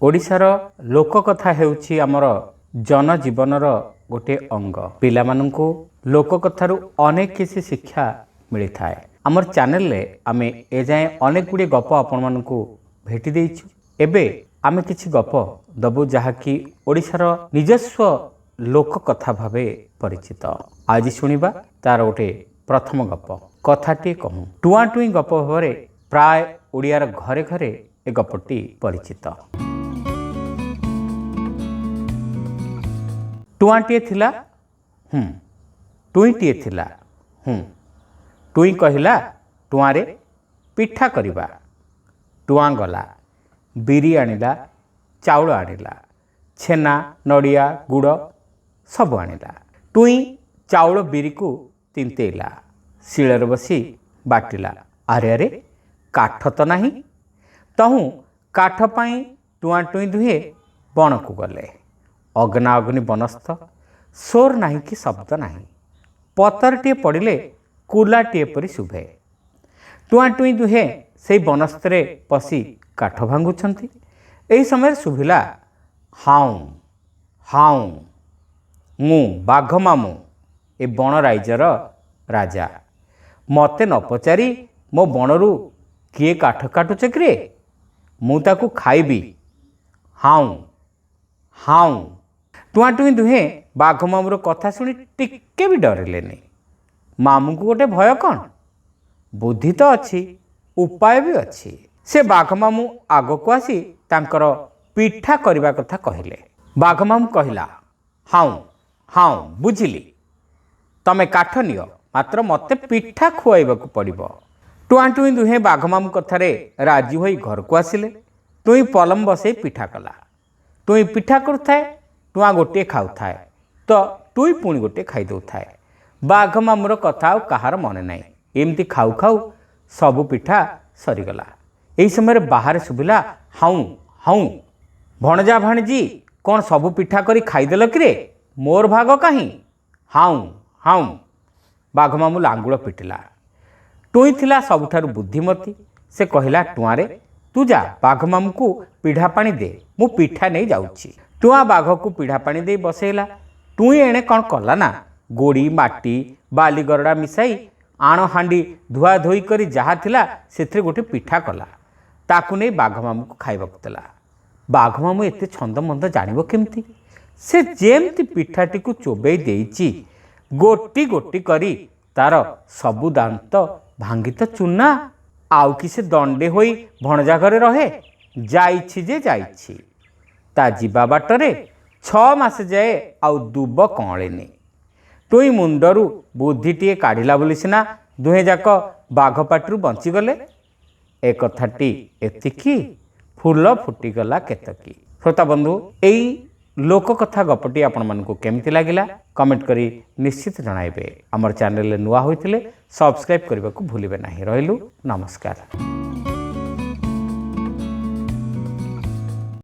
ओडिशार लोककथा हेउछि आमर जनजीवनर गोटे अंग। पिलामानंकु लोककथारु अनेक किसी शिक्षा मिली थाए। आमर चैनल रे आमे ए जाय अनेक गुडी गप आपण मानकु भेटी देइछु। एबे आमे किछि गप दबु जहाँकि ओडिशार निजस्व लोककथा भावे परिचित। आज शुणिबा तार गोटे प्रथम गप। कथाटी कहूँ टुआ टुई गप भावे प्राय ओडियार घरे घरे ए गपटी परिचित। टुआटीए थिला टुईटीए थिला टुई कहिला टुआरे पिठा करिबा। टुआ गला बिरी आनिला, चाउल आनिला, छेना नड़िया गुड़ सब आनिला। टुई चाउल बिरी को तिंतेला, शिଳରେ बसी बाटिला। आरे आरे काठ तो नहीं। तहु काठ पाई टुआ टुई दुहे बण को गले। अग्ना अग्नि बनस्थ, सोर नहीं कि शब्द नहीं। पतरटीए पड़िले कुलाटीए परि शुभे। टुआ टुई दुहे से बनस्थे पशि काठ भांगुछंती। एही समय शुभिला हाउ हाउ मु बाघ मामू ए बण राइजर राजा। मते न पचारि मो बणरू किए काठ काटुछ कि मु ताकू खाइबी। हाउ हाउ टुआ टुई दुहे बाघ मामूर कथा शुणी टिके भी डरिलेनि। मामू को गोटे भय कौन, बुद्धि तो अच्छी, उपाय भी अच्छी। से बाघ मामू आग को आसी तांकर पिठा करबा कथा कहिले। बाघ मामू कहिला हाउ हाउ बुझिली, तमे काठ नियो, मात्र मते पिठा खुआइबा को पड़िबो। टुआ टुई दुहे बाघ मामू कथारे राजी होई घर को आसिले। टुई पलम बसई पिठा कला। टुई पिठा करुथाए, टुआ गोटे खाऊथाए तो टुई पुणी गोटे खाई दउथाए। बाघ मामूर कथा कहार मने नाई। एमती खाऊ खाऊ सबु पिठा सरीगला। एही समय बाहर शुभिला हाउ हाउ। भणजा भाणजी कौन सबु पिठा करी खाईदेल कि मोर भाग कहीं। हाउ हाउ बाघ मामू लांगुल पिटिला। टुई थिला सबुठारु बुद्धिमती। से कहिला टुआरे तू जा बाघ मामू को पिढ़ा पानी दे, मु पिठा नहीं जाउछि। टुआ बाघ को पिढ़ा पानी दे बसैला। टुई एणे कौन कला ना गोड़ी माटी बाली गरड़ा मिसाई आण हांडी धुआ धोई करी जहा थिला सेथरे गोटे पिठा कला। ताकू नहीं बाघ मामू को खाइबाकु देला। बाघ मामू एते छंद मंद जानिबो केमती। से जेमती पिठाटी को चोबई देइची गोटी गोटी करी तार सबु दांत भांगी तो चुना। आउ कि से दंडे होई भणजा घरे रहे। जाइछि जे जाइछि, ता जीवा बाटरे 6 मास जाए आउ दुब कौलेनी। टुई मुंडरू बुद्धिटीए काढ़िला बोली सिना दुहे जाक बाघ पाटरू बंचीगले। ए कथाटी एतिकी, फूल फुटिगला केतकी। श्रोता बंधु, एई लोककथा गपटी आपण मानकु केमती लागिला कमेंट करी निश्चित जणाइबे। हमर चैनल नुआ होइथिले सब्सक्राइब करबा को भूलिबे नाही। रहिलु नमस्कार।